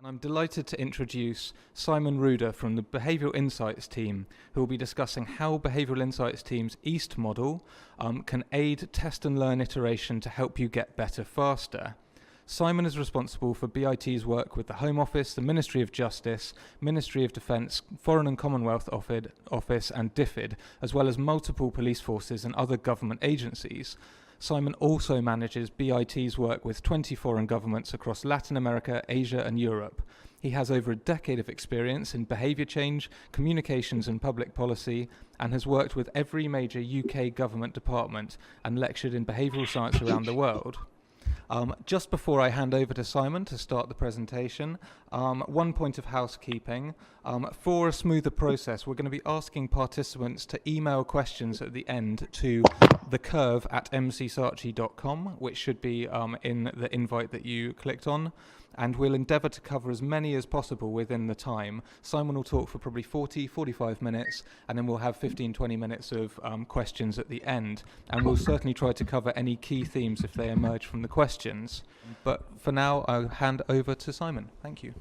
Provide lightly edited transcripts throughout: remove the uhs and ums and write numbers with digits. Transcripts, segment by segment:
And I'm delighted to introduce Simon Ruda from the Behavioural Insights Team, who will be discussing how Behavioural Insights Team's EAST model can aid test and learn iteration to help you get better faster. Simon is responsible for BIT's work with the Home Office, the Ministry of Justice, Ministry of Defence, Foreign and Commonwealth Office and DfID, as well as multiple police forces and other government agencies. Simon also manages BIT's work with 20 foreign governments across Latin America, Asia and Europe. He has over a decade of experience in behaviour change, communications and public policy, and has worked with every major UK government department and lectured in behavioural science around the world. Just before I hand over to Simon to start the presentation, one point of housekeeping. For a smoother process, we're going to be asking participants to email questions at the end to thecurve@mcsaatchi.com, which should be in the invite that you clicked on. And we'll endeavour to cover as many as possible within the time. Simon will talk for probably 45 minutes, and then we'll have 15-20 minutes of questions at the end. And we'll certainly try to cover any key themes if they emerge from the questions. But for now, I'll hand over to Simon. Thank you.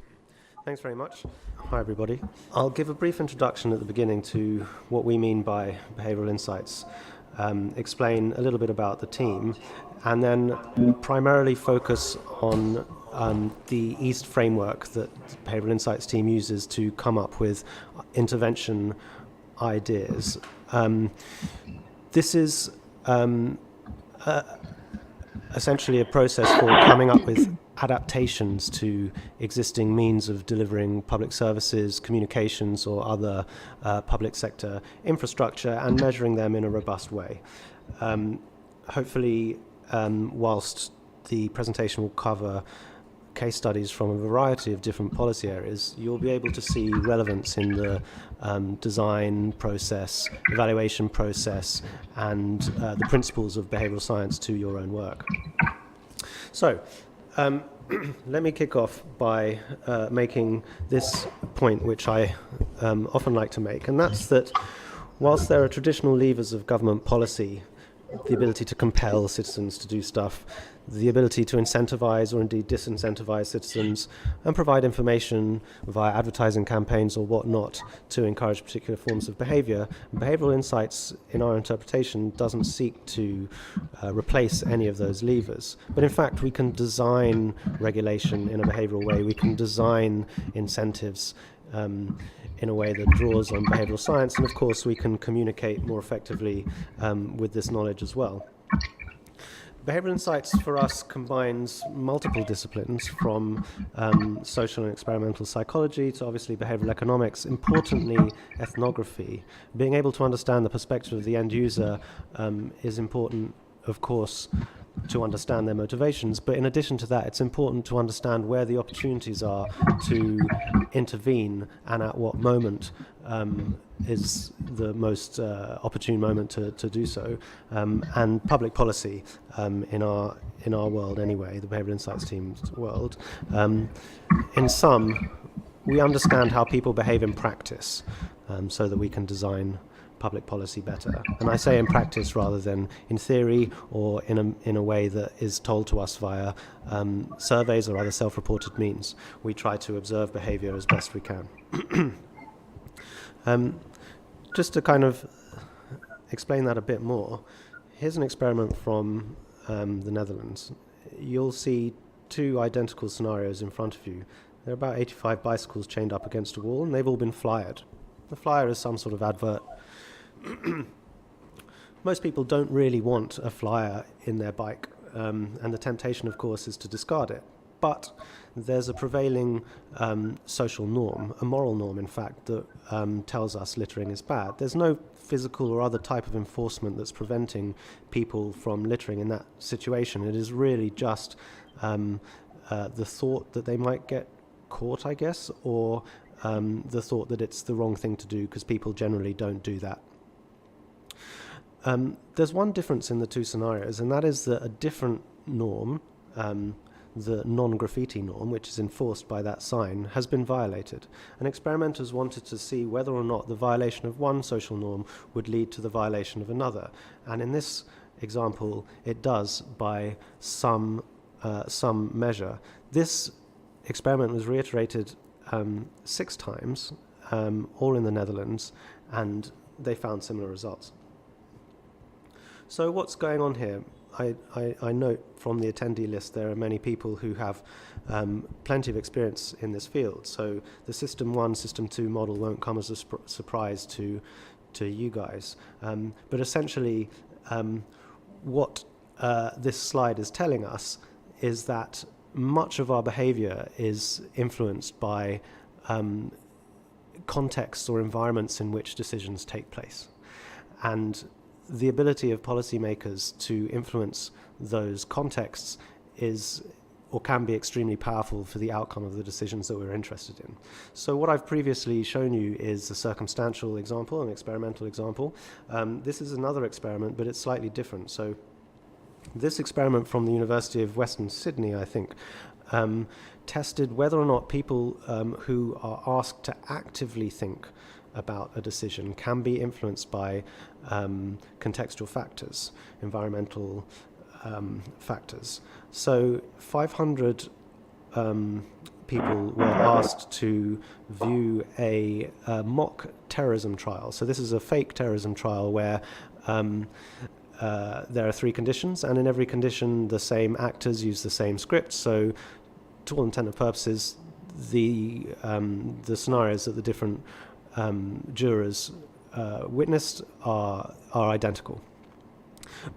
Thanks very much. Hi, everybody. I'll give a brief introduction at the beginning to what we mean by behavioural insights, explain a little bit about the team, and then primarily focus on the EAST framework that the Behavioural Insights team uses to come up with intervention ideas. This is essentially a process for coming up with adaptations to existing means of delivering public services, communications, or other public sector infrastructure and measuring them in a robust way. Hopefully, whilst the presentation will cover case studies from a variety of different policy areas, you'll be able to see relevance in the design process, evaluation process, and the principles of behavioural science to your own work. So, let me kick off by making this point, which I often like to make, and that's that whilst there are traditional levers of government policy, the ability to compel citizens to do stuff, the ability to incentivize or indeed disincentivize citizens and provide information via advertising campaigns or whatnot to encourage particular forms of behavior, behavioral insights, in our interpretation, doesn't seek to replace any of those levers. But in fact, we can design regulation in a behavioral way. We can design incentives in a way that draws on behavioral science, and of course we can communicate more effectively with this knowledge as well. Behavioural insights for us combines multiple disciplines, from social and experimental psychology to obviously behavioural economics, importantly ethnography. Being able to understand the perspective of the end user is important, of course, to understand their motivations, but in addition to that, it's important to understand where the opportunities are to intervene and at what moment is the most opportune moment to do so, and public policy in our world anyway, the Behavioural Insights team's world. In sum, we understand how people behave in practice so that we can design public policy better. And I say in practice rather than in theory or in a way that is told to us via surveys or other self-reported means. We try to observe behavior as best we can. Just to kind of explain that a bit more, here's an experiment from the Netherlands. You'll see two identical scenarios in front of you. There are about 85 bicycles chained up against a wall, and they've all been flyered. The flyer is some sort of advert. Most people don't really want a flyer in their bike, and the temptation, of course, is to discard it. But there's a prevailing social norm, a moral norm, in fact, that tells us littering is bad. There's no physical or other type of enforcement that's preventing people from littering in that situation. It is really just the thought that they might get caught, I guess, or the thought that it's the wrong thing to do because people generally don't do that. There's one difference in the two scenarios, and that is that a different norm, the non-graffiti norm, which is enforced by that sign, has been violated. And experimenters wanted to see whether or not the violation of one social norm would lead to the violation of another. And in this example, it does by some measure. This experiment was reiterated 6 times, all in the Netherlands, and they found similar results. So what's going on here? I note from the attendee list there are many people who have plenty of experience in this field. So the System 1, System 2 model won't come as a surprise to you guys. But essentially, what this slide is telling us is that much of our behavior is influenced by contexts or environments in which decisions take place. And the ability of policymakers to influence those contexts is or can be extremely powerful for the outcome of the decisions that we're interested in. So what I've previously shown you is a circumstantial example, an experimental example. This is another experiment, but it's slightly different. So this experiment from the University of Western Sydney, I think, tested whether or not people who are asked to actively think about a decision can be influenced by contextual factors, environmental factors. So 500 people were asked to view a mock terrorism trial. So this is a fake terrorism trial where there are 3 conditions, and in every condition the same actors use the same script. So to all intent and purposes, the scenarios that the different jurors witnessed are identical.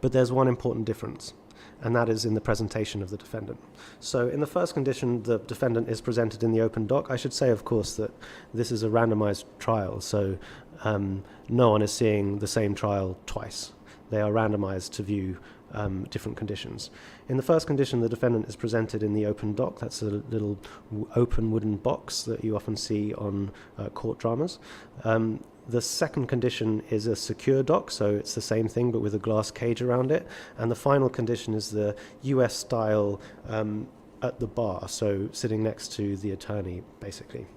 But there's one important difference, and that is in the presentation of the defendant. So in the first condition, the defendant is presented in the open doc. I should say, of course, that this is a randomized trial, so no one is seeing the same trial twice. They are randomized to view different conditions. In the first condition, the defendant is presented in the open doc. That's a little open wooden box that you often see on court dramas. The second condition is a secure doc, so it's the same thing but with a glass cage around it. And the final condition is the US style at the bar, so sitting next to the attorney, basically.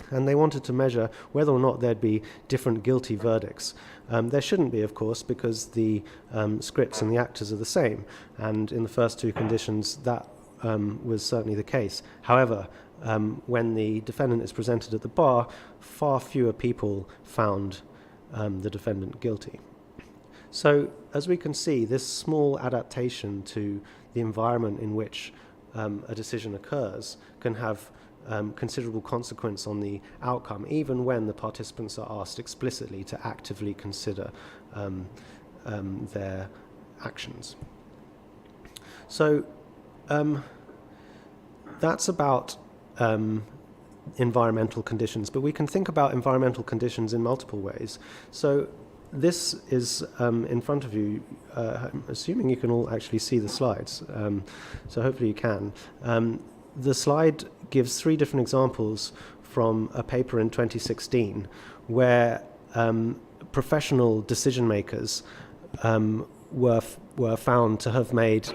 And they wanted to measure whether or not there'd be different guilty verdicts. There shouldn't be, of course, because the scripts and the actors are the same. And in the first 2 conditions, that was certainly the case. However, when the defendant is presented at the bar, far fewer people found the defendant guilty. So, as we can see, this small adaptation to the environment in which a decision occurs can have considerable consequence on the outcome, even when the participants are asked explicitly to actively consider their actions. So that's about environmental conditions, but we can think about environmental conditions in multiple ways. So this is in front of you, I'm assuming you can all actually see the slides, so hopefully you can. The slide gives 3 different examples from a paper in 2016 where professional decision makers were found to have made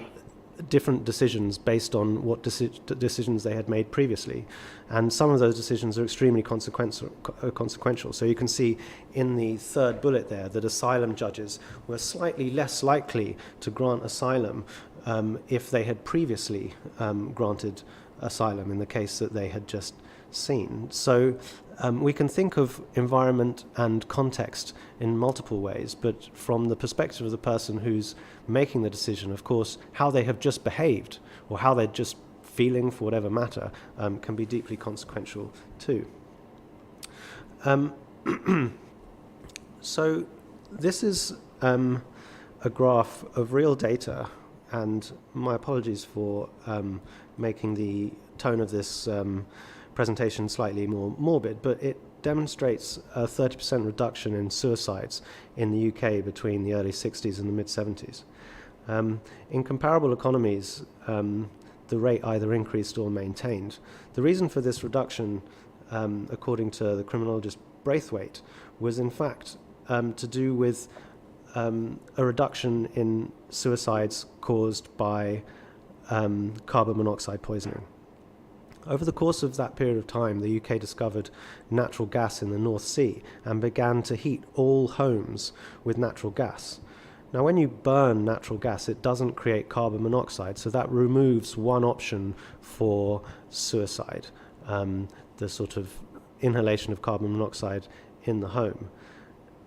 different decisions based on what decisions they had made previously. And some of those decisions are extremely consequential. So you can see in the 3rd bullet there that asylum judges were slightly less likely to grant asylum if they had previously granted asylum in the case that they had just seen. So we can think of environment and context in multiple ways, but from the perspective of the person who's making the decision, of course, how they have just behaved or how they're just feeling for whatever matter can be deeply consequential too. So this is a graph of real data, and my apologies for making the tone of this presentation slightly more morbid, but it demonstrates a 30% reduction in suicides in the UK between the early 60s and the mid-70s. In comparable economies, the rate either increased or maintained. The reason for this reduction, according to the criminologist Braithwaite, was in fact to do with a reduction in suicides caused by carbon monoxide poisoning. Over the course of that period of time, the UK discovered natural gas in the North Sea and began to heat all homes with natural gas. Now, when you burn natural gas, it doesn't create carbon monoxide, so that removes one option for suicide, the sort of inhalation of carbon monoxide in the home.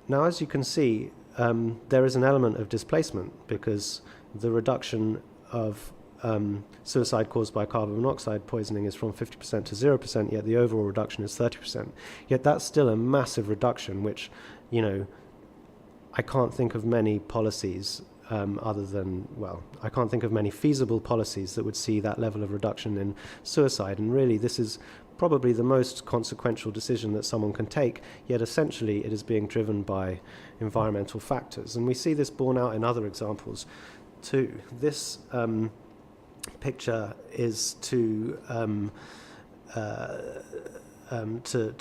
Now, as you can see, there is an element of displacement because the reduction of suicide caused by carbon monoxide poisoning is from 50% to 0%, yet the overall reduction is 30%. Yet that's still a massive reduction, which, I can't think of many policies I can't think of many feasible policies that would see that level of reduction in suicide. And really, this is probably the most consequential decision that someone can take, yet essentially it is being driven by environmental factors. And we see this borne out in other examples too. This picture is to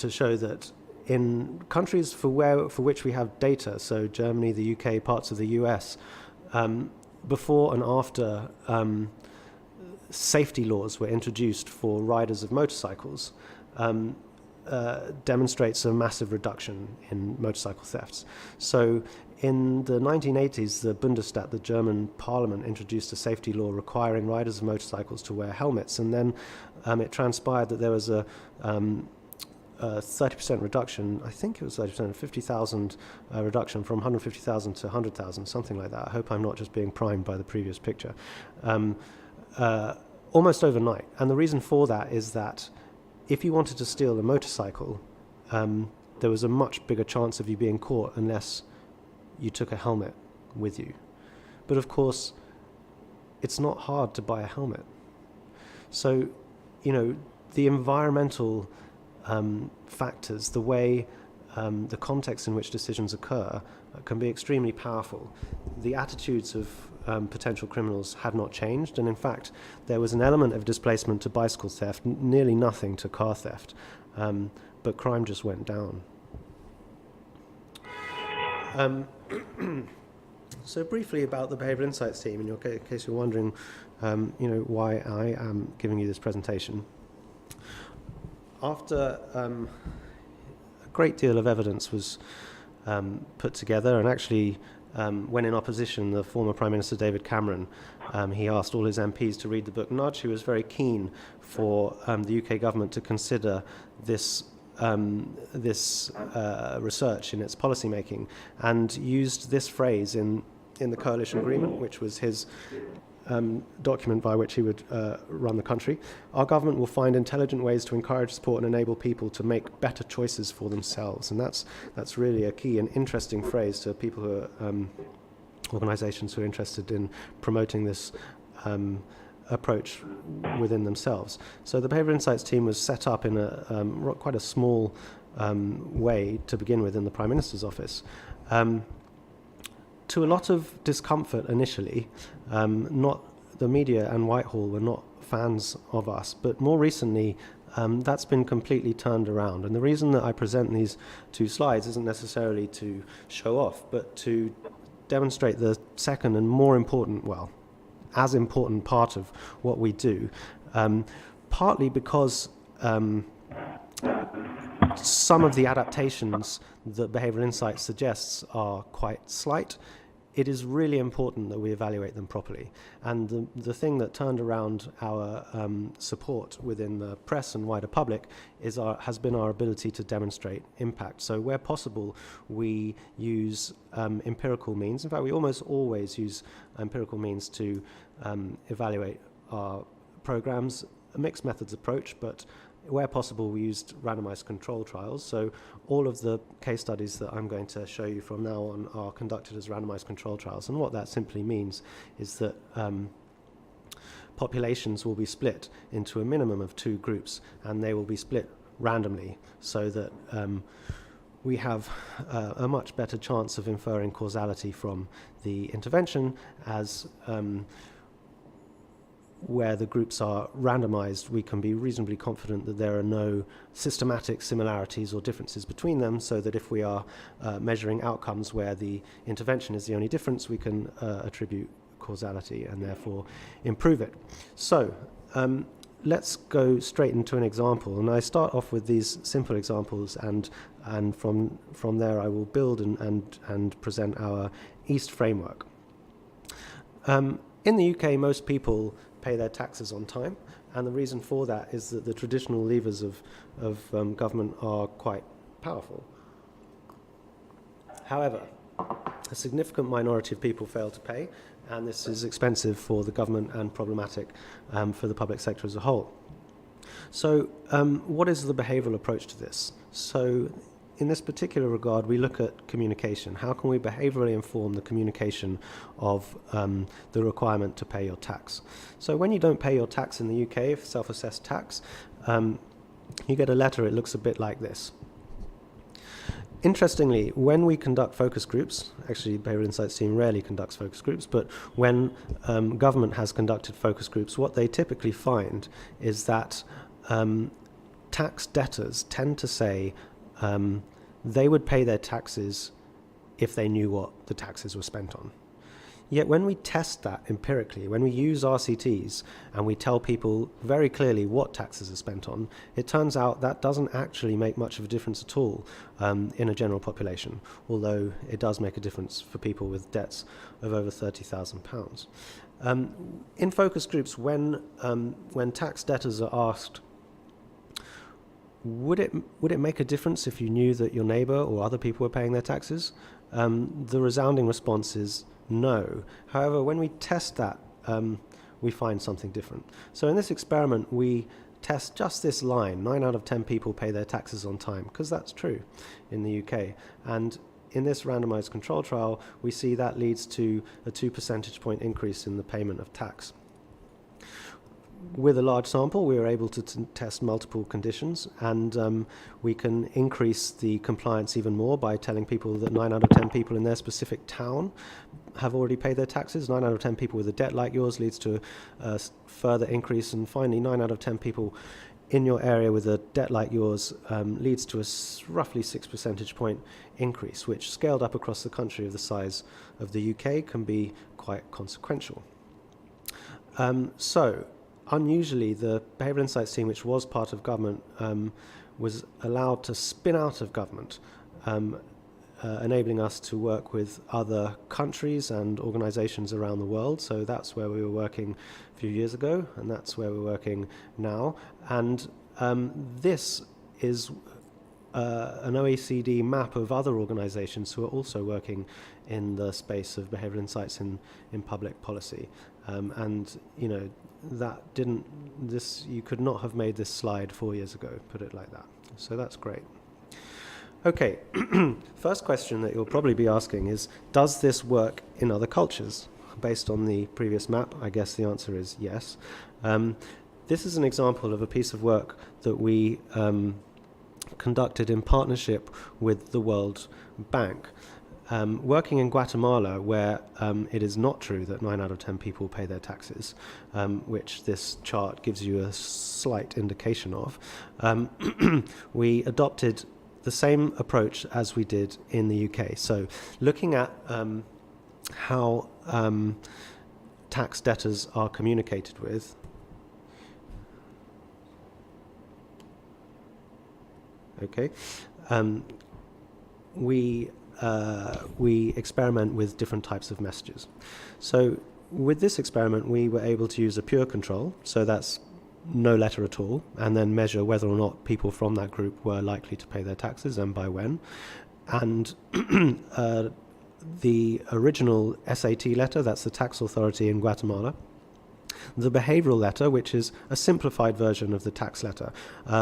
show that in countries for which we have data, so Germany, the UK, parts of the US, before and after safety laws were introduced for riders of motorcycles, demonstrates a massive reduction in motorcycle thefts. So in the 1980s, the Bundesrat, the German parliament, introduced a safety law requiring riders of motorcycles to wear helmets, and then it transpired that there was a 30% reduction, I think it was 30%, 50,000 reduction from 150,000 to 100,000, something like that. I hope I'm not just being primed by the previous picture. Almost overnight. And the reason for that is that if you wanted to steal a motorcycle, there was a much bigger chance of you being caught unless you took a helmet with you. But of course, it's not hard to buy a helmet. So, the environmental factors, the way the context in which decisions occur can be extremely powerful. The attitudes of potential criminals had not changed, and in fact there was an element of displacement to bicycle theft, nearly nothing to car theft, but crime just went down. So briefly about the Behavioural Insights Team, in case you're wondering why I am giving you this presentation. After a great deal of evidence was put together, and actually when in opposition, the former Prime Minister David Cameron, he asked all his MPs to read the book Nudge. He was very keen for the UK government to consider this research in its policy making, and used this phrase in the coalition agreement, which was his document by which he would run the country. Our government will find intelligent ways to encourage, support and enable people to make better choices for themselves. And that's really a key and interesting phrase to people who are organisations who are interested in promoting this approach within themselves. So the Behavioural Insights Team was set up in quite a small way to begin with in the Prime Minister's office. To a lot of discomfort initially, not the media and Whitehall were not fans of us, but more recently that's been completely turned around. And the reason that I present these two slides isn't necessarily to show off, but to demonstrate the second and more important, as important part of what we do, partly because some of the adaptations that Behavioural Insights suggests are quite slight. It is really important that we evaluate them properly. And the thing that turned around our support within the press and wider public has been our ability to demonstrate impact. So where possible, we use empirical means. In fact, we almost always use empirical means to evaluate our programs, a mixed methods approach, but where possible, we used randomized control trials. So all of the case studies that I'm going to show you from now on are conducted as randomized control trials. And what that simply means is that populations will be split into a minimum of 2 groups, and they will be split randomly so that we have a much better chance of inferring causality from the intervention, as where the groups are randomized, we can be reasonably confident that there are no systematic similarities or differences between them, so that if we are measuring outcomes where the intervention is the only difference, we can attribute causality and therefore improve it. So let's go straight into an example, and I start off with these simple examples, and from there I will build and present our EAST framework. In the UK, most people pay their taxes on time, and the reason for that is that the traditional levers of government are quite powerful. However, a significant minority of people fail to pay, and this is expensive for the government and problematic for the public sector as a whole. So what is the behavioural approach to this? So in this particular regard, we look at communication. How can we behaviourally inform the communication of the requirement to pay your tax? So when you don't pay your tax in the UK, self-assessed tax, you get a letter. It looks a bit like this. Interestingly, when we conduct focus groups, actually Behavioural Insights Team rarely conducts focus groups, but when government has conducted focus groups, what they typically find is that tax debtors tend to say they would pay their taxes if they knew what the taxes were spent on. Yet when we test that empirically, when we use RCTs and we tell people very clearly what taxes are spent on, it turns out that doesn't actually make much of a difference at all in a general population, although it does make a difference for people with debts of over £30,000. In focus groups, when tax debtors are asked, would it make a difference if you knew that your neighbour or other people were paying their taxes? The resounding response is no. However, when we test that, we find something different. So in this experiment, we test just this line: 9 out of 10 people pay their taxes on time, because that's true in the UK. And in this randomized control trial, we see that leads to a 2 percentage point increase in the payment of tax. With a large sample, we were able to test multiple conditions, and we can increase the compliance even more by telling people that 9 out of 10 people in their specific town have already paid their taxes. 9 out of 10 people with a debt like yours leads to a further increase, and finally 9 out of 10 people in your area with a debt like yours leads to a roughly 6 percentage point increase, which scaled up across the country of the size of the UK can be quite consequential. So unusually, the Behavioural Insights Team, which was part of government, was allowed to spin out of government, enabling us to work with other countries and organisations around the world. So that's where we were working a few years ago, and that's where we're working now. And this is an OECD map of other organisations who are also working in the space of behavioural insights in public policy. And you know, you could not have made this slide 4 years ago, put it like that. So that's great. Okay, first question that you'll probably be asking is, does this work in other cultures? Based on the previous map, I guess the answer is yes. This is an example of a piece of work that we conducted in partnership with the World Bank. Working in Guatemala, where it is not true that 9 out of 10 people pay their taxes, which this chart gives you a slight indication of, we adopted the same approach as we did in the UK. So looking at how tax debtors are communicated with, okay, we experiment with different types of messages. So with this experiment, we were able to use a pure control, so that's no letter at all, and then measure whether or not people from that group were likely to pay their taxes and by when. And the original SAT letter, that's the tax authority in Guatemala. The behavioural letter, which is a simplified version of the tax letter.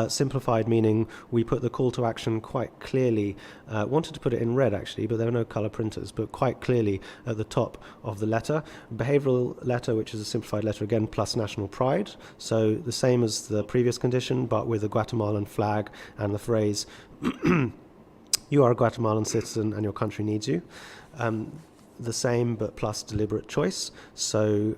Simplified meaning we put the call to action quite clearly, wanted to put it in red actually, but there were no colour printers, but quite clearly at the top of the letter. Behavioural letter, which is a simplified letter again, plus national pride. So the same as the previous condition, but with a Guatemalan flag and the phrase, you are a Guatemalan citizen and your country needs you. The same, but plus deliberate choice. So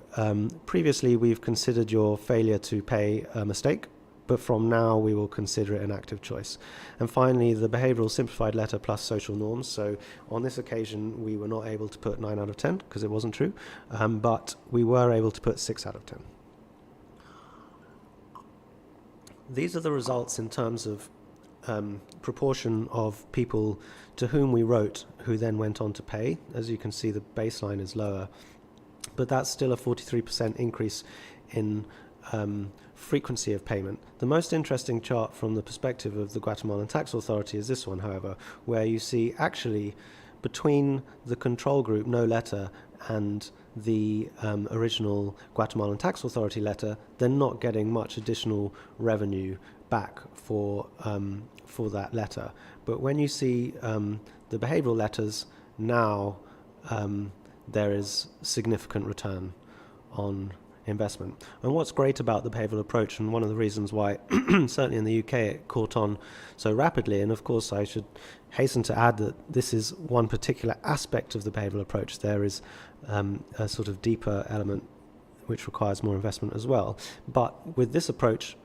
previously we've considered your failure to pay a mistake, but from now we will consider it an active choice. And finally, the behavioural simplified letter plus social norms. So on this occasion, we were not able to put 9 out of 10 because it wasn't true, but we were able to put 6 out of 10. These are the results in terms of proportion of people to whom we wrote who then went on to pay. As you can see, the baseline is lower but that's still a 43% increase in frequency of payment. The most interesting chart from the perspective of the Guatemalan Tax Authority is this one, however, where you see actually between the control group no letter and the original Guatemalan Tax Authority letter, they're not getting much additional revenue back for that letter. But when you see the behavioural letters, now there is significant return on investment. And what's great about the behavioural approach, and one of the reasons why certainly in the UK it caught on so rapidly, and of course I should hasten to add that this is one particular aspect of the behavioural approach. There is a sort of deeper element which requires more investment as well. But with this approach,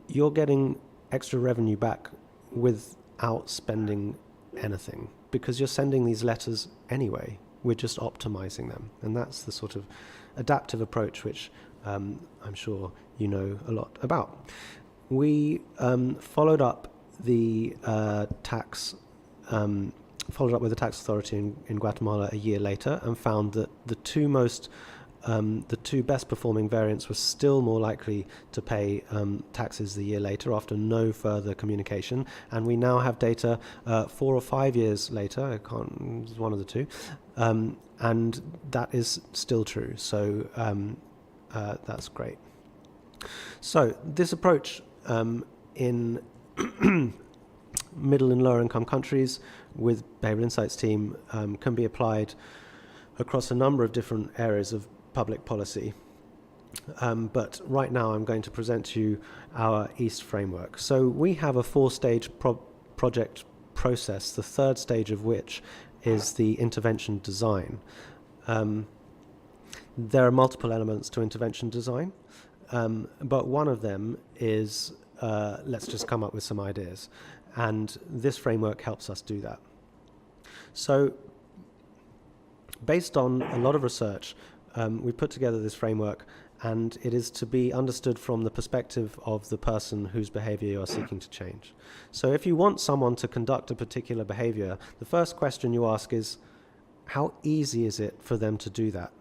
you're getting extra revenue back without spending anything, because you're sending these letters anyway. We're just optimizing them. And that's the sort of adaptive approach which I'm sure you know a lot about. We followed up with the tax authority in Guatemala a year later and found that the two best performing variants were still more likely to pay taxes the year later after no further communication. And we now have data 4 or 5 years later, it's one of the two, and that is still true. So that's great. So this approach in middle and lower income countries with Behavioural Insights Team can be applied across a number of different areas of public policy. But right now I'm going to present to you our EAST framework. So we have a 4-stage project process, the third stage of which is the intervention design. There are multiple elements to intervention design, but one of them is let's just come up with some ideas. And this framework helps us do that. So based on a lot of research, we put together this framework, and it is to be understood from the perspective of the person whose behavior you are seeking to change. So if you want someone to conduct a particular behavior, the first question you ask is, how easy is it for them to do that?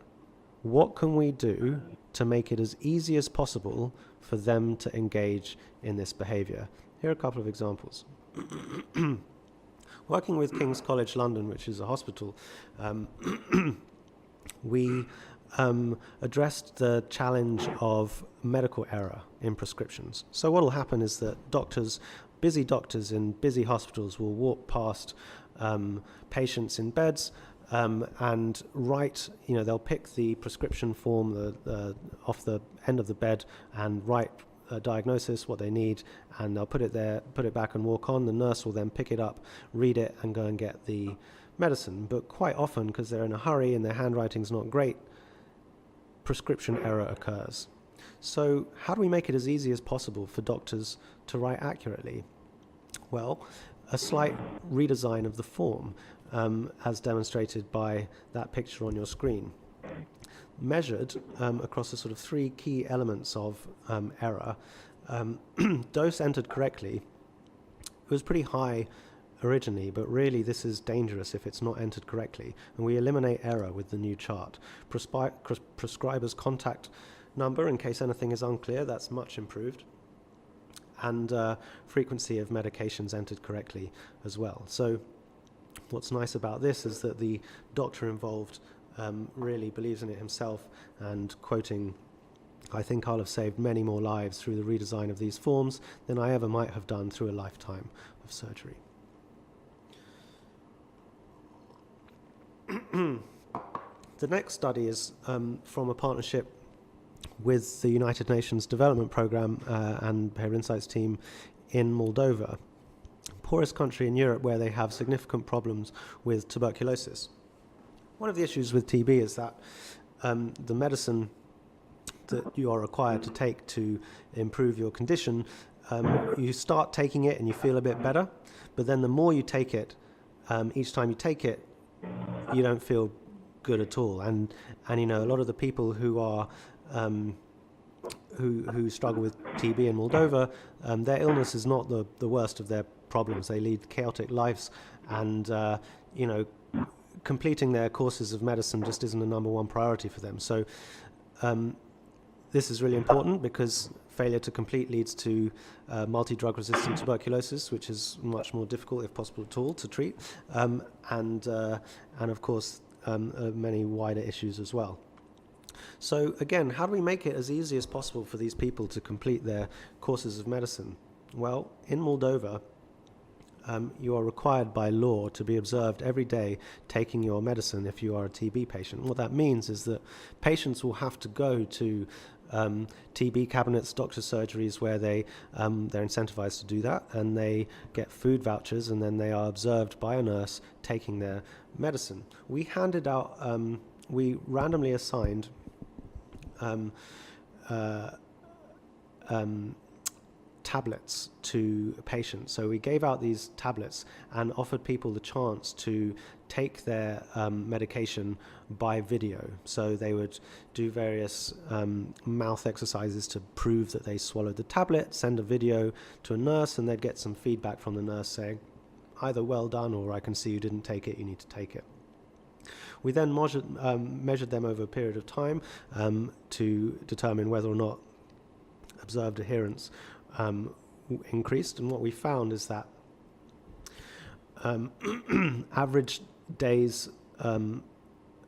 What can we do to make it as easy as possible for them to engage in this behavior? Here are a couple of examples. Working with King's College London, which is a hospital, we addressed the challenge of medical error in prescriptions. So what will happen is that busy doctors in busy hospitals will walk past patients in beds and write, they'll pick the prescription form off the end of the bed and write a diagnosis, what they need, and they'll put it there, put it back and walk on. The nurse will then pick it up, read it, and go and get the medicine. But quite often, because they're in a hurry and their handwriting's not great, prescription error occurs. So how do we make it as easy as possible for doctors to write accurately? Well, a slight redesign of the form, as demonstrated by that picture on your screen. Measured across the sort of 3 key elements of error. Dose entered correctly. It was pretty high originally, but really this is dangerous if it's not entered correctly. And we eliminate error with the new chart. Prescriber's contact number, in case anything is unclear, that's much improved. And frequency of medications entered correctly as well. So what's nice about this is that the doctor involved really believes in it himself, and quoting, "I think I'll have saved many more lives through the redesign of these forms than I ever might have done through a lifetime of surgery." The next study is from a partnership with the United Nations Development Programme and Behavioural Insights Team in Moldova, poorest country in Europe where they have significant problems with tuberculosis. One of the issues with TB is that the medicine that you are required to take to improve your condition, you start taking it and you feel a bit better, but then the more you take it, each time you take it, you don't feel good at all. And a lot of the people who are who struggle with TB in Moldova, their illness is not the worst of their problems. They lead chaotic lives, and completing their courses of medicine just isn't a number one priority for them. So this is really important because failure to complete leads to multi-drug resistant tuberculosis, which is much more difficult, if possible at all, to treat, and of course many wider issues as well. So again, how do we make it as easy as possible for these people to complete their courses of medicine? Well, in Moldova, you are required by law to be observed every day taking your medicine if you are a TB patient. What that means is that patients will have to go to TB cabinets, doctor surgeries, where they're incentivized to do that, and they get food vouchers, and then they are observed by a nurse taking their medicine. We handed out, we randomly assigned tablets to patients. So we gave out these tablets and offered people the chance to take their medication by video. So they would do various mouth exercises to prove that they swallowed the tablet, send a video to a nurse, and they'd get some feedback from the nurse saying, either well done or I can see you didn't take it, you need to take it. We then measured them over a period of time to determine whether or not observed adherence increased, and what we found is that average days of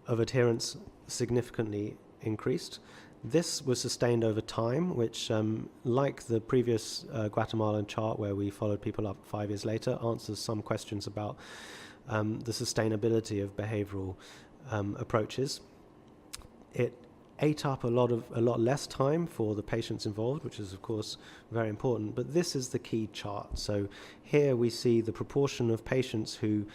adherence significantly increased. This was sustained over time, which, like the previous Guatemalan chart where we followed people up 5 years later, answers some questions about the sustainability of behavioral approaches. It ate up a lot less time for the patients involved, which is of course very important, but this is the key chart. So here we see the proportion of patients who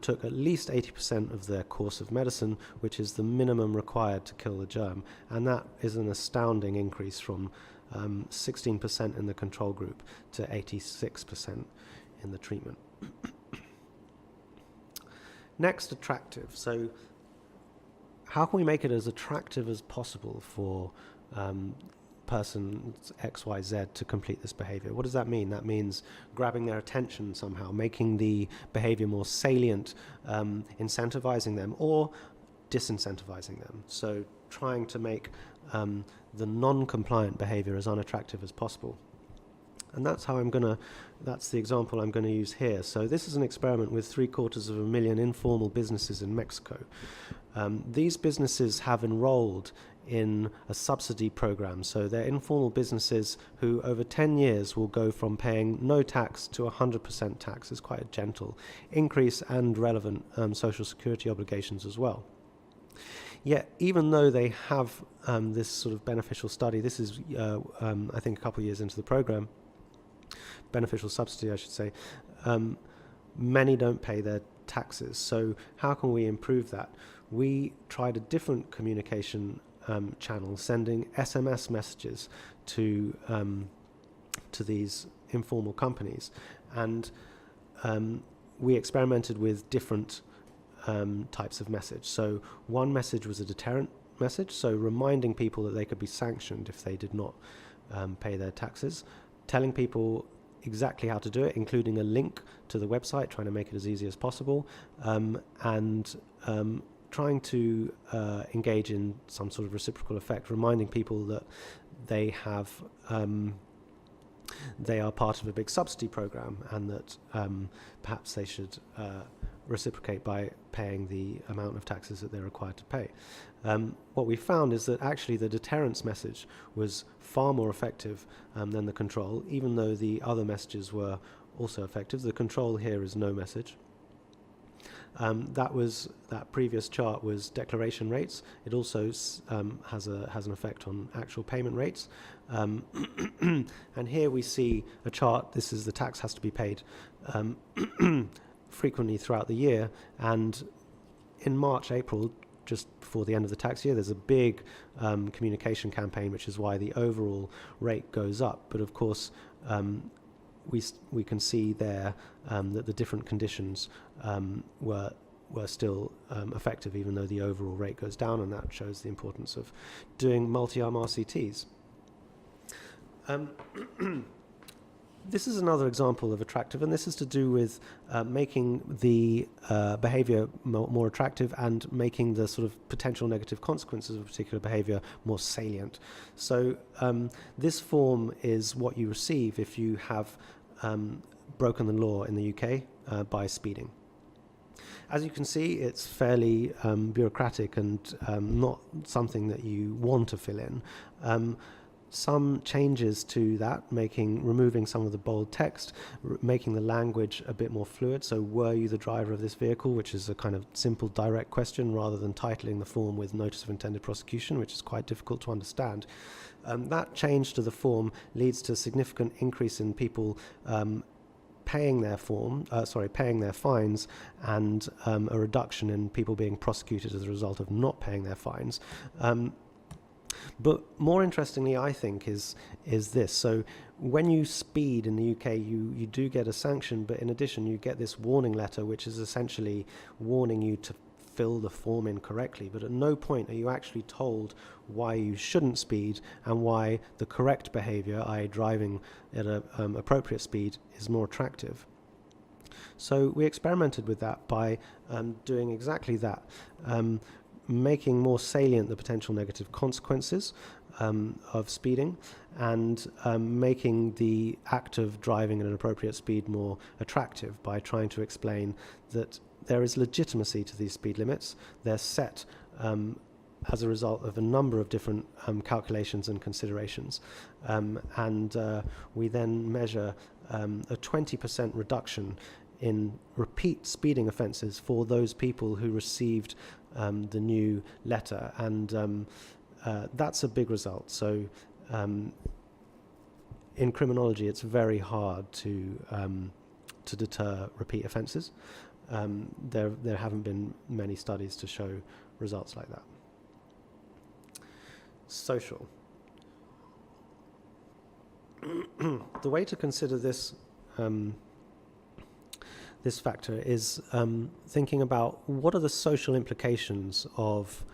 took at least 80% of their course of medicine, which is the minimum required to kill the germ, and that is an astounding increase from 16% in the control group to 86% in the treatment. Next, attractive. So how can we make it as attractive as possible for person XYZ to complete this behavior? What does that mean? That means grabbing their attention somehow, making the behavior more salient, incentivizing them or disincentivizing them. So trying to make the non-compliant behavior as unattractive as possible. And that's the example I'm going to use here. So this is an experiment with 750,000 informal businesses in Mexico. These businesses have enrolled in a subsidy program. So they're informal businesses who over 10 years will go from paying no tax to 100% tax. It's quite a gentle increase and relevant social security obligations as well. Yet, even though they have this sort of beneficial study, this is, I think, a couple of years into the program, beneficial subsidy, I should say, many don't pay their taxes. So how can we improve that? We tried a different communication channel, sending SMS messages to these informal companies, and we experimented with different types of message. So one message was a deterrent message, so reminding people that they could be sanctioned if they did not pay their taxes, telling people exactly how to do it, including a link to the website, trying to make it as easy as possible, and trying to engage in some sort of reciprocal effect, reminding people that they are part of a big subsidy program, and that perhaps they should reciprocate by paying the amount of taxes that they're required to pay. What we found is that actually the deterrence message was far more effective than the control, even though the other messages were also effective. The control here is no message. That previous chart was declaration rates. It also has an effect on actual payment rates. And here we see a chart. This is the tax has to be paid frequently throughout the year, and in March, April, just before the end of the tax year, there's a big communication campaign, which is why the overall rate goes up. But of course, we can see there that the different conditions were still effective, even though the overall rate goes down, and that shows the importance of doing multi-arm RCTs. This is another example of attractive, and this is to do with making the behavior more attractive and making the sort of potential negative consequences of a particular behavior more salient. So this form is what you receive if you have broken the law in the UK by speeding. As you can see, it's fairly bureaucratic and not something that you want to fill in. Some changes to that, removing some of the bold text, making the language a bit more fluid. So, were you the driver of this vehicle, which is a kind of simple, direct question, rather than titling the form with notice of intended prosecution, which is quite difficult to understand. That change to the form leads to a significant increase in people paying their fines, and a reduction in people being prosecuted as a result of not paying their fines. But more interestingly, I think, is this. So when you speed in the UK, you do get a sanction, but in addition, you get this warning letter, which is essentially warning you to fill the form in correctly. But at no point are you actually told why you shouldn't speed and why the correct behavior, i.e. driving at an appropriate speed, is more attractive. So we experimented with that by doing exactly that. Making more salient the potential negative consequences of speeding, and making the act of driving at an appropriate speed more attractive by trying to explain that there is legitimacy to these speed limits. They're set as a result of a number of different calculations and considerations. We then measure a 20% reduction in repeat speeding offences for those people who received the new letter, and that's a big result. So in criminology, it's very hard to deter repeat offences. There haven't been many studies to show results like that. Social. The way to consider this this factor is thinking about what are the social implications of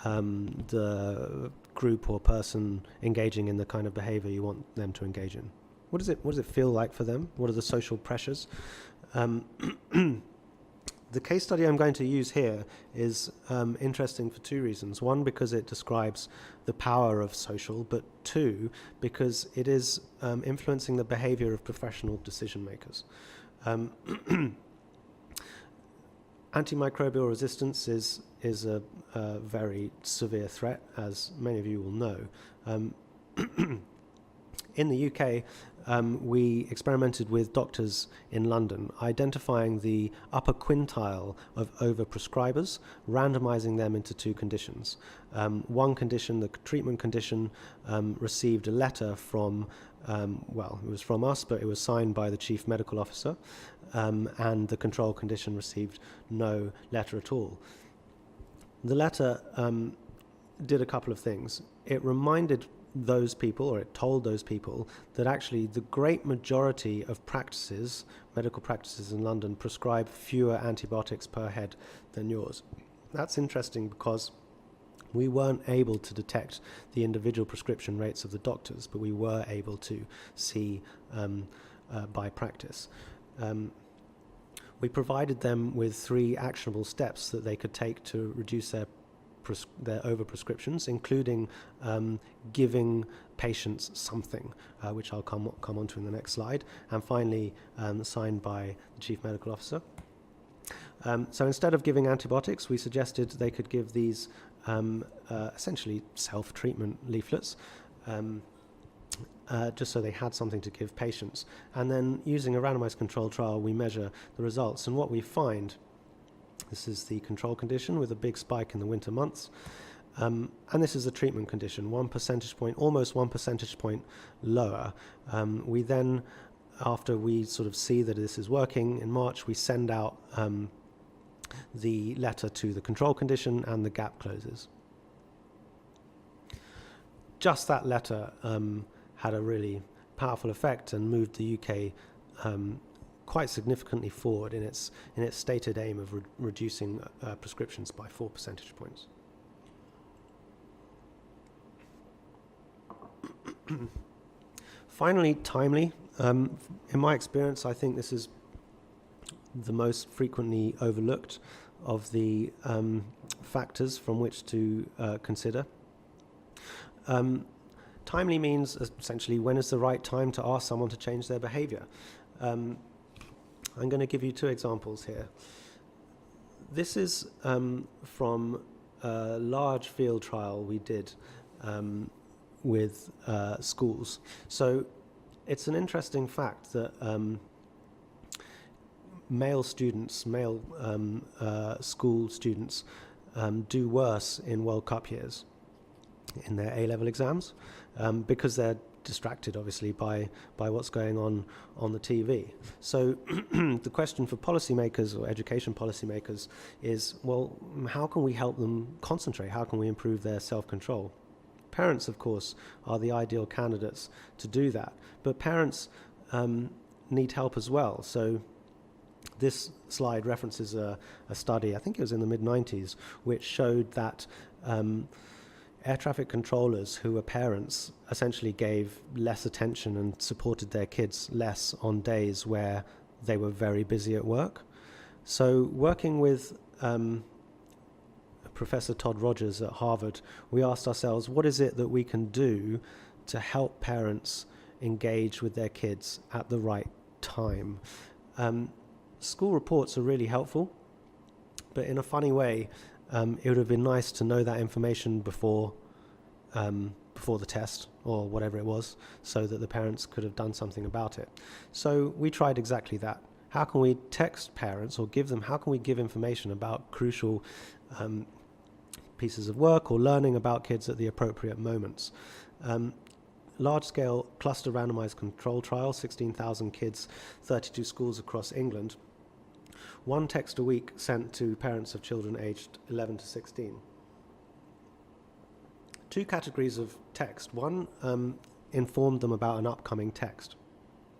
the group or person engaging in the kind of behavior you want them to engage in. What does it feel like for them? What are the social pressures? The case study I'm going to use here is interesting for two reasons. One, because it describes the power of social, but two, because it is influencing the behavior of professional decision makers. Antimicrobial resistance is a very severe threat, as many of you will know. In the UK, we experimented with doctors in London, identifying the upper quintile of overprescribers, randomizing them into two conditions. One condition, the treatment condition, received a letter from, it was from us, but it was signed by the chief medical officer, and the control condition received no letter at all. The letter did a couple of things. It reminded those people, or it told those people, that actually the great majority of practices, medical practices in London, prescribe fewer antibiotics per head than yours. That's interesting because we weren't able to detect the individual prescription rates of the doctors, but we were able to see by practice. We provided them with 3 actionable steps that they could take to reduce their overprescriptions, including giving patients something, which I'll come on to in the next slide, and finally signed by the Chief Medical Officer. So instead of giving antibiotics, we suggested they could give these essentially self-treatment leaflets, just so they had something to give patients. And then using a randomized control trial, we measure the results. And what we find, this is the control condition with a big spike in the winter months. And this is the treatment condition, 1 percentage point, almost 1 percentage point lower. We then, after we sort of see that this is working, in March we send out the letter to the control condition and the gap closes. Just that letter had a really powerful effect and moved the UK quite significantly forward in its stated aim of reducing prescriptions by 4 percentage points. Finally, timely. In my experience, I think this is the most frequently overlooked of the factors from which to consider. Timely means essentially when is the right time to ask someone to change their behavior. I'm going to give you two examples here. This is from a large field trial we did with schools. So it's an interesting fact that male students, school students, do worse in World Cup years in their A-level exams because they're distracted, obviously, by what's going on the TV. So the question for policymakers or education policymakers is, well, how can we help them concentrate? How can we improve their self-control? Parents, of course, are the ideal candidates to do that, but parents need help as well. So this slide references a study, I think it was in the mid-90s, which showed that air traffic controllers who were parents essentially gave less attention and supported their kids less on days where they were very busy at work. So working with Professor Todd Rogers at Harvard, we asked ourselves, what is it that we can do to help parents engage with their kids at the right time? School reports are really helpful, but in a funny way, it would have been nice to know that information before the test or whatever it was, so that the parents could have done something about it. So we tried exactly that. How can we text parents or how can we give information about crucial pieces of work or learning about kids at the appropriate moments? Large-scale cluster randomized control trial, 16,000 kids, 32 schools across England. One text a week sent to parents of children aged 11 to 16. Two categories of text. One informed them about an upcoming text.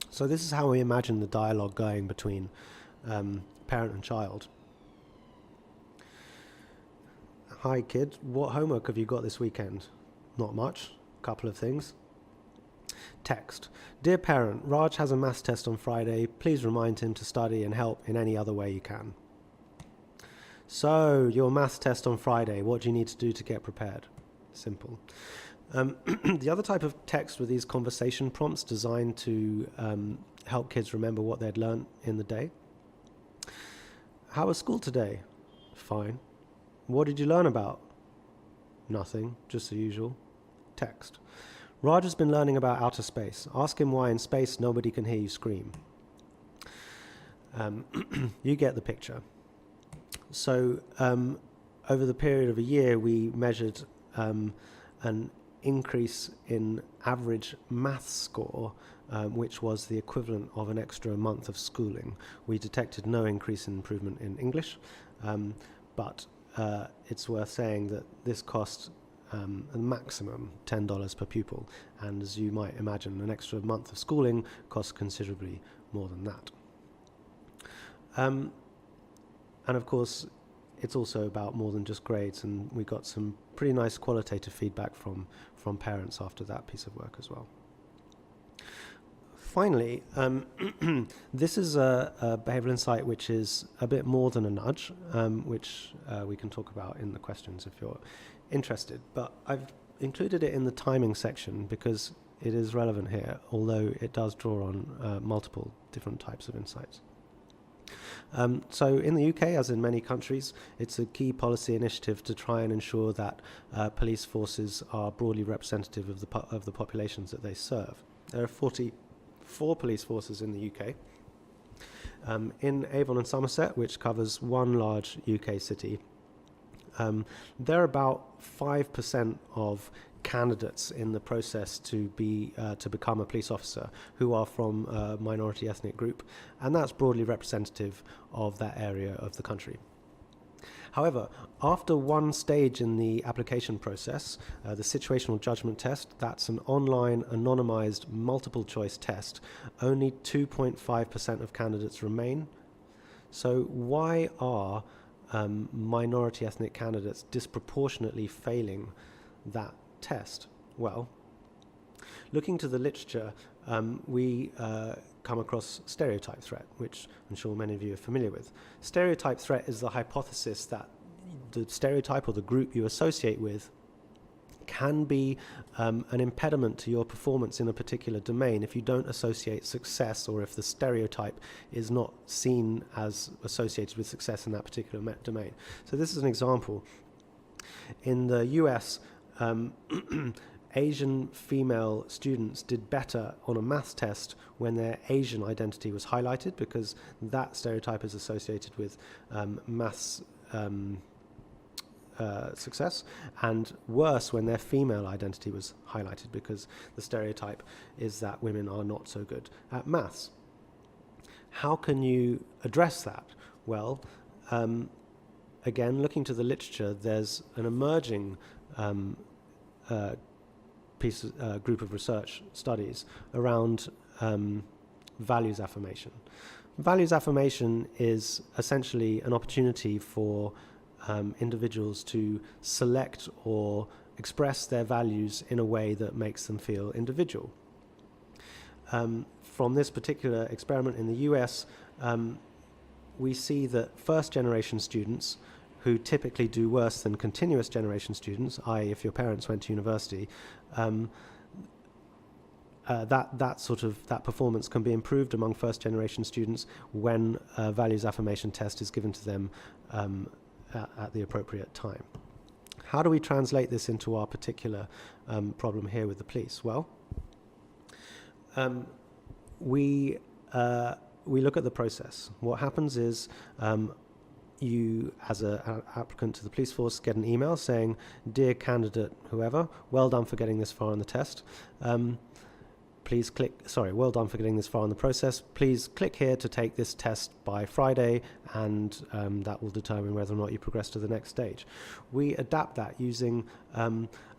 So this is how we imagine the dialogue going between parent and child. Hi kid, what homework have you got this weekend? Not much, a couple of things. Text. Dear parent, Raj has a maths test on Friday. Please remind him to study and help in any other way you can. So, your maths test on Friday, what do you need to do to get prepared? Simple. The other type of text were these conversation prompts designed to help kids remember what they'd learned in the day. How was school today? Fine. What did you learn about? Nothing, just the usual. Text. Raj has been learning about outer space. Ask him why in space nobody can hear you scream. You get the picture. So over the period of a year, we measured an increase in average maths score, which was the equivalent of an extra month of schooling. We detected no increase in improvement in English, but it's worth saying that this cost a maximum $10 per pupil, and as you might imagine, an extra month of schooling costs considerably more than that. And of course, it's also about more than just grades, and we got some pretty nice qualitative feedback from parents after that piece of work as well. Finally, this is a behavioural insight which is a bit more than a nudge, which we can talk about in the questions if you're interested. But I've included it in the timing section because it is relevant here, although it does draw on multiple different types of insights. So in the UK, as in many countries, it's a key policy initiative to try and ensure that police forces are broadly representative of the populations that they serve. There are 44 police forces in the UK. In Avon and Somerset, which covers one large UK city, there are about 5% of candidates in the process to become a police officer who are from a minority ethnic group, and that's broadly representative of that area of the country. However, after one stage in the application process, the situational judgment test, that's an online anonymized multiple choice test, only 2.5% of candidates remain. So why are minority ethnic candidates disproportionately failing that test? Well, looking to the literature, we come across stereotype threat, which I'm sure many of you are familiar with. Stereotype threat is the hypothesis that the stereotype or the group you associate with can be an impediment to your performance in a particular domain if you don't associate success, or if the stereotype is not seen as associated with success in that particular domain. So this is an example. In the US, Asian female students did better on a maths test when their Asian identity was highlighted, because that stereotype is associated with maths success, and worse when their female identity was highlighted, because the stereotype is that women are not so good at maths. How can you address that? Well, again, looking to the literature, there's an emerging group of research studies around values affirmation. Values affirmation is essentially an opportunity for individuals to select or express their values in a way that makes them feel individual. From this particular experiment in the US, we see that first-generation students, who typically do worse than continuous generation students, i.e. if your parents went to university, that performance can be improved among first-generation students when a values affirmation test is given to them at the appropriate time. How do we translate this into our particular problem here with the police? Well, we look at the process. What happens is you, as an applicant to the police force, get an email saying, "Dear candidate, whoever, well done for getting this far on the test. Well done for getting this far in the process. Please click here to take this test by Friday, and that will determine whether or not you progress to the next stage." We adapt that using,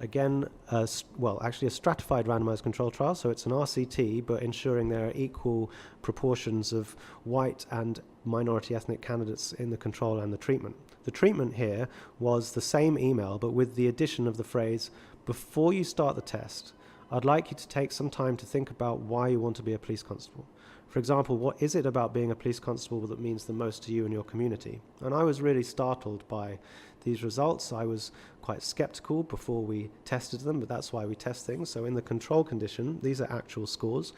again, actually a stratified randomized control trial, so it's an RCT, but ensuring there are equal proportions of white and minority ethnic candidates in the control and the treatment. The treatment here was the same email, but with the addition of the phrase, "Before you start the test, I'd like you to take some time to think about why you want to be a police constable. For example, what is it about being a police constable that means the most to you and your community?" And I was really startled by these results. I was quite skeptical before we tested them, but that's why we test things. So in the control condition, these are actual scores.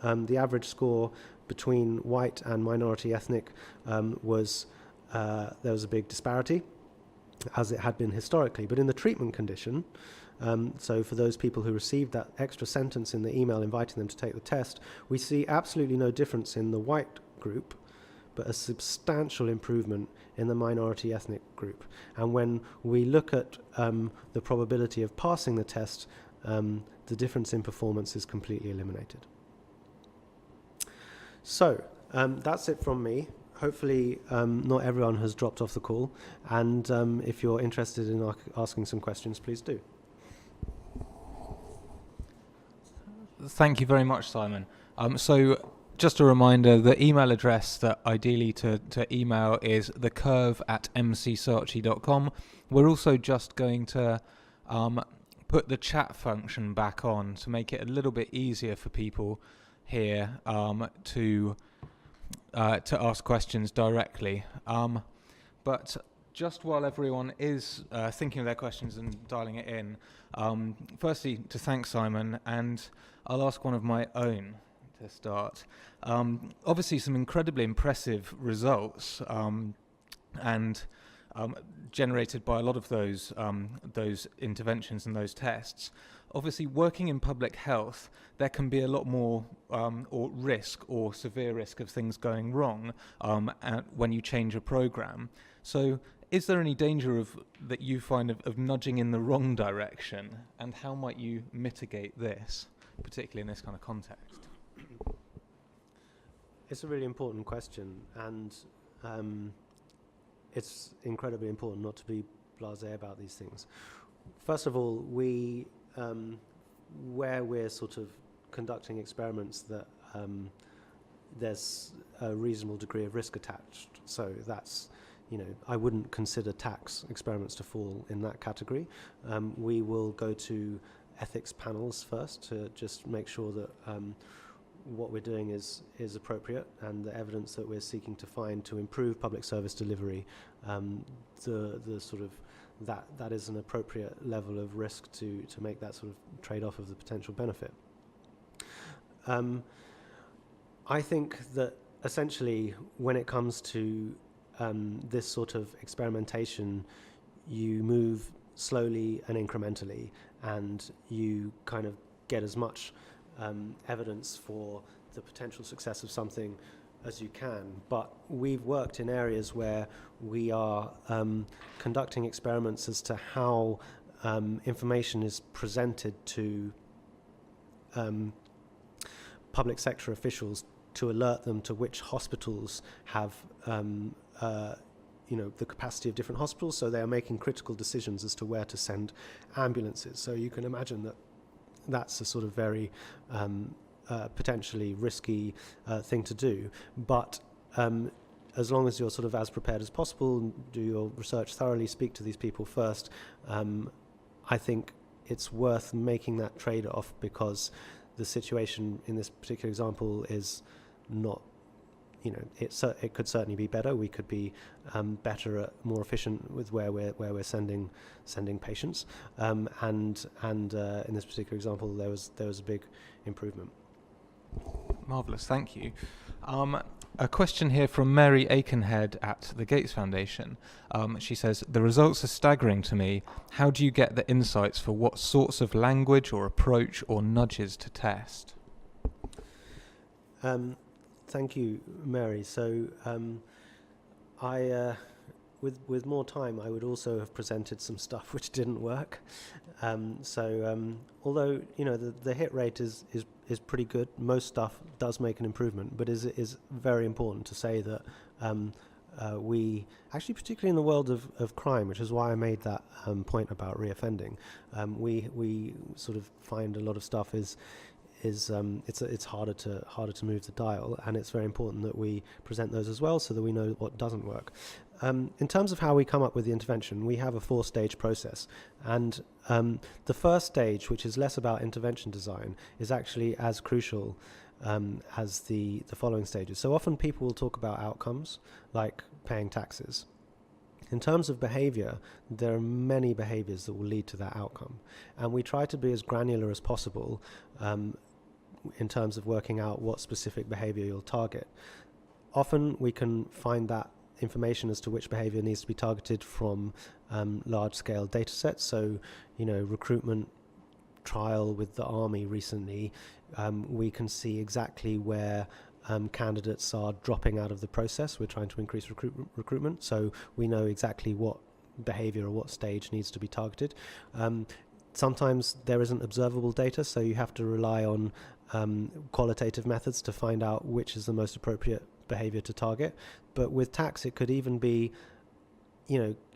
The average score between white and minority ethnic there was a big disparity, as it had been historically. But in the treatment condition, so for those people who received that extra sentence in the email inviting them to take the test, we see absolutely no difference in the white group, but a substantial improvement in the minority ethnic group. And when we look at the probability of passing the test, the difference in performance is completely eliminated. So that's it from me. Hopefully not everyone has dropped off the call, and if you're interested in asking some questions, please do. Thank you very much, Simon. So just a reminder, the email address that ideally to email is thecurve@mcsaatchi.com. We're also just going to put the chat function back on to make it a little bit easier for people here to ask questions directly. But just while everyone is thinking of their questions and dialing it in, firstly to thank Simon, and I'll ask one of my own to start. Obviously some incredibly impressive results and generated by a lot of those interventions and those tests. Obviously, working in public health, there can be a lot more or risk or severe risk of things going wrong when you change a program. So is there any danger that you find of nudging in the wrong direction, and how might you mitigate this, particularly in this kind of context? It's a really important question, and it's incredibly important not to be blasé about these things. First of all, where we're sort of conducting experiments that there's a reasonable degree of risk attached. So that's, I wouldn't consider tax experiments to fall in that category. We will go to ethics panels first to just make sure that what we're doing is appropriate, and the evidence that we're seeking to find to improve public service delivery, the sort of that is an appropriate level of risk to make that sort of trade-off of the potential benefit. I think that essentially when it comes to this sort of experimentation, you move slowly and incrementally, and you kind of get as much evidence for the potential success of something as you can. But we've worked in areas where we are conducting experiments as to how information is presented to public sector officials to alert them to which hospitals have the capacity of different hospitals, so they are making critical decisions as to where to send ambulances. So you can imagine that that's a sort of very potentially risky thing to do. But as long as you're sort of as prepared as possible, do your research thoroughly, speak to these people first, I think it's worth making that trade-off, because the situation in this particular example is not, it could certainly be better. We could be better, more efficient with where we're sending patients, and in this particular example, there was a big improvement. Marvellous, thank you. A question here from Mary Aikenhead at the Gates Foundation. She says, the results are staggering to me. How do you get the insights for what sorts of language or approach or nudges to test? Thank you, Mary. So with more time, I would also have presented some stuff which didn't work. Although the hit rate is pretty good, most stuff does make an improvement, but is very important to say that we actually, particularly in the world of crime, which is why I made that point about reoffending, we sort of find a lot of stuff it's harder to move the dial, and it's very important that we present those as well so that we know what doesn't work. In terms of how we come up with the intervention, we have a 4-stage process, and the first stage, which is less about intervention design, is actually as crucial as the following stages. So often people will talk about outcomes like paying taxes. In terms of behaviour, there are many behaviours that will lead to that outcome, and we try to be as granular as possible in terms of working out what specific behaviour you'll target. Often we can find that information as to which behaviour needs to be targeted from large-scale data sets. So, recruitment trial with the Army recently, we can see exactly where candidates are dropping out of the process. We're trying to increase recruitment, so we know exactly what behaviour or what stage needs to be targeted. Sometimes there isn't observable data, so you have to rely on qualitative methods to find out which is the most appropriate behaviour to target. But with tax, it could even be,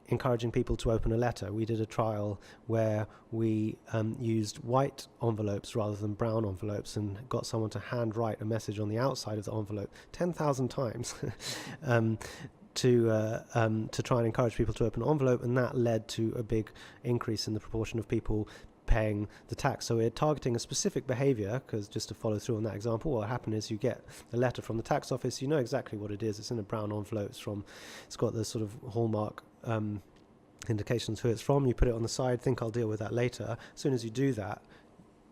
encouraging people to open a letter. We did a trial where we used white envelopes rather than brown envelopes, and got someone to handwrite a message on the outside of the envelope 10,000 times to try and encourage people to open an envelope, and that led to a big increase in the proportion of people paying the tax. So we're targeting a specific behaviour, because just to follow through on that example, what happened is you get a letter from the tax office, you know exactly what it is, it's in a brown envelope, it's got the sort of hallmark indications who it's from, you put it on the side, think I'll deal with that later. As soon as you do that,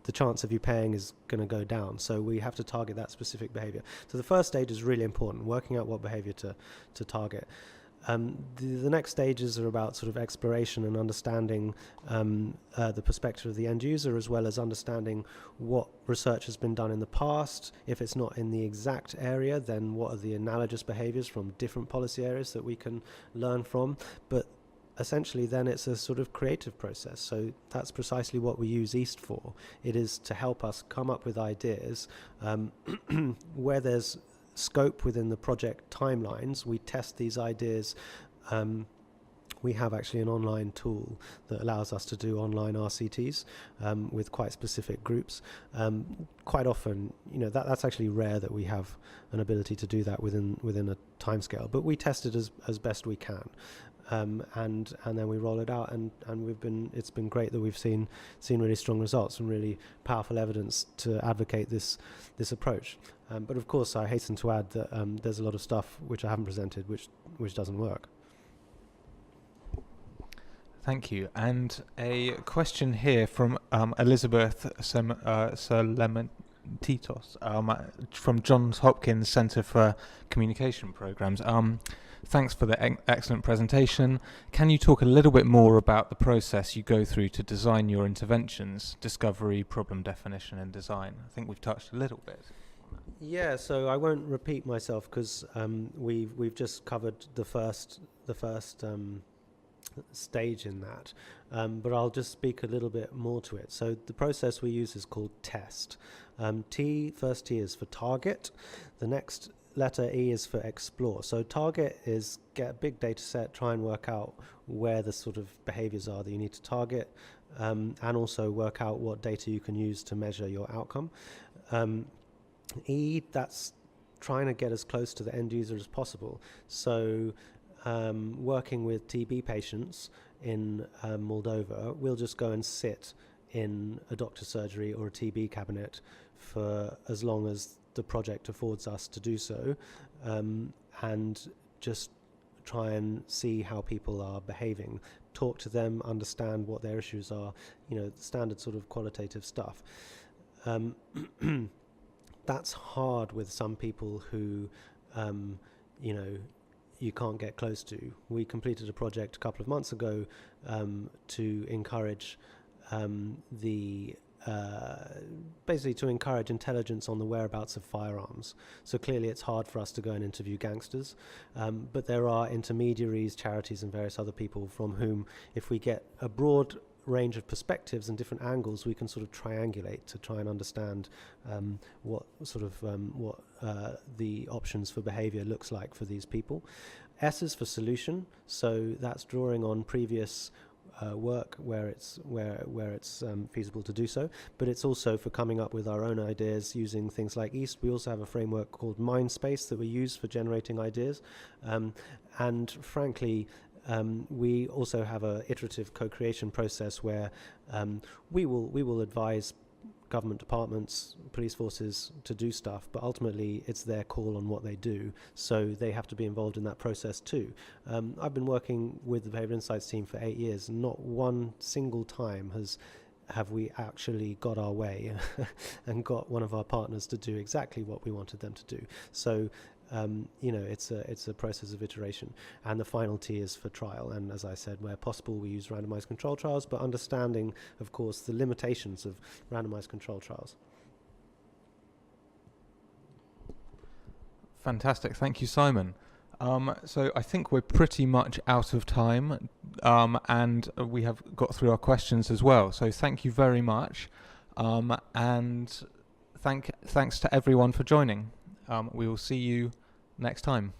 the chance of you paying is going to go down. So we have to target that specific behaviour. So the first stage is really important, working out what behaviour to target. The next stages are about sort of exploration and understanding the perspective of the end user, as well as understanding what research has been done in the past. If it's not in the exact area, then what are the analogous behaviours from different policy areas that we can learn from. But essentially then it's a sort of creative process. So that's precisely what we use EAST for. It is to help us come up with ideas where there's scope within the project timelines. We test these ideas. We have actually an online tool that allows us to do online RCTs with quite specific groups. Quite often, that's actually rare that we have an ability to do that within a timescale, but we test it as best we can. and then we roll it out, and it's been great that we've seen really strong results and really powerful evidence to advocate this approach. But of course, I hasten to add that there's a lot of stuff which I haven't presented which doesn't work. Thank you. And a question here from Elizabeth Solementitos from Johns Hopkins Centre for Communication Programs. Thanks for the excellent presentation. Can you talk a little bit more about the process you go through to design your interventions, discovery, problem definition, and design? I think we've touched a little bit. Yeah, so I won't repeat myself because we've just covered the first stage in that, but I'll just speak a little bit more to it. So the process we use is called TEST. First T is for target. The next letter E is for explore. So target is get a big data set, try and work out where the sort of behaviors are that you need to target, and also work out what data you can use to measure your outcome. E, that's trying to get as close to the end user as possible. So working with TB patients in Moldova, we'll just go and sit in a doctor's surgery or a TB cabinet for as long as the project affords us to do so, and just try and see how people are behaving, talk to them, understand what their issues are, the standard sort of qualitative stuff. That's hard with some people who, you can't get close to. We completed a project a couple of months ago to encourage basically to encourage intelligence on the whereabouts of firearms. So clearly it's hard for us to go and interview gangsters, but there are intermediaries, charities and various other people from whom, if we get a broad range of perspectives and different angles, we can sort of triangulate to try and understand what the options for behavior looks like for these people. S is for solution, so that's drawing on previous work where it's feasible to do so, but it's also for coming up with our own ideas using things like EAST. We also have a framework called Mindspace that we use for generating ideas, and frankly we also have a iterative co-creation process where we will advise government departments, police forces to do stuff, but ultimately it's their call on what they do, so they have to be involved in that process too. I've been working with the Behavioural Insights team for 8 years, and not one single time have we actually got our way and got one of our partners to do exactly what we wanted them to do. So it's a process of iteration. And the final T is for trial, and as I said, where possible we use randomized control trials, but understanding of course the limitations of randomized control trials. Fantastic, thank you, Simon. So I think we're pretty much out of time, and we have got through our questions as well, so thank you very much, and thanks to everyone for joining. We will see you next time.